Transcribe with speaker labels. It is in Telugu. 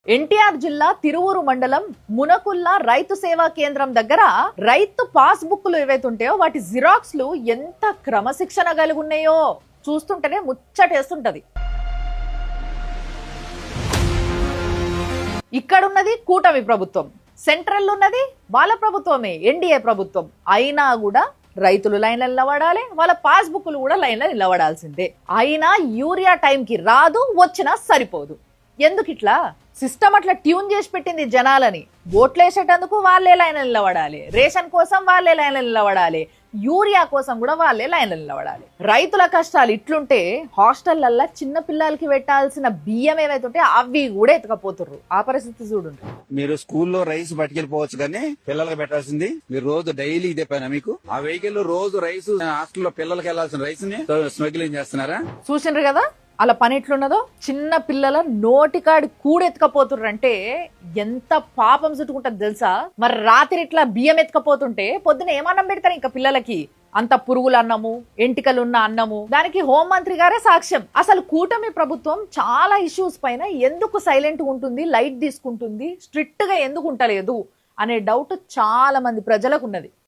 Speaker 1: ఎన్టీఆర్ జిల్లా తిరువూరు మండలం మునకుల్ల రైతు సేవా కేంద్రం దగ్గర రైతు పాస్ బుక్లు ఏవైతే ఉంటాయో వాటి జిరాక్స్లు ఎంత క్రమశిక్షణ కలిగి ఉన్నాయో చూస్తుంటేనే ముచ్చటేస్తుంటది. ఇక్కడున్నది కూటమి ప్రభుత్వం, సెంట్రల్ ఉన్నది వాళ్ళ ప్రభుత్వమే, ఎన్డీఏ ప్రభుత్వం. అయినా కూడా రైతులు లైన్లో నిలబడాలి, వాళ్ళ పాస్ బుక్లు కూడా లైన్లో నిలబడాల్సిందే. అయినా యూరియా టైంకి రాదు, వచ్చినా సరిపోదు. ఎందుకు ఇట్లా? సిస్టమ్ అట్లా ట్యూన్ చేసి పెట్టింది జనాలని. ఓట్లేసేటందుకు వాళ్ళే లైన్లో నిలబడాలి, రేషన్ కోసం వాళ్ళే లైన్లో నిలబడాలి, యూరియా కోసం కూడా వాళ్ళే లైన్లో నిలబడాలి. రైతుల కష్టాలు ఇట్లుంటే హాస్టళ్లల్లో చిన్న పిల్లలకి పెట్టాల్సిన బియ్యం ఏవైతే ఉంటే అవి కూడా ఎత్తుకపోతుర్రు. ఆ పరిస్థితి చూడండి.
Speaker 2: మీరు స్కూల్లో రైస్ పట్టుకెళ్ళిపోవచ్చు కానీ పిల్లలకి పెట్టాల్సింది మీరు రోజు డైలీ ఇదే పైన మీకు. ఆ వెహికల్ రోజు రైస్ హాస్టల్లో పిల్లలకి వెళ్లాల్సిన రైస్ ని స్మగ్లింగ్ చేస్తున్నారా?
Speaker 1: చూసిండ్రు కదా అలా పని ఎట్లున్నదో. చిన్న పిల్లల నోటికాడి కూడెత్తుకపోతుర్రంటే ఎంత పాపం చుట్టుకుంటుంది తెలుసా? మరి రాత్రి ఇట్లా బియ్యం ఎత్తుకపోతుంటే పొద్దున ఏమన్నం పెడతారు ఇంకా పిల్లలకి? అంత పురుగుల అన్నము, ఎంటికలున్న అన్నము. దానికి హోంమంత్రి గారే సాక్ష్యం. అసలు కూటమి ప్రభుత్వం చాలా ఇష్యూస్ పైన ఎందుకు సైలెంట్ ఉంటుంది, లైట్ తీసుకుంటుంది, స్ట్రిక్ట్ గా ఎందుకు ఉంటలేదు అనే డౌట్ చాలా మంది ప్రజలకు ఉన్నది.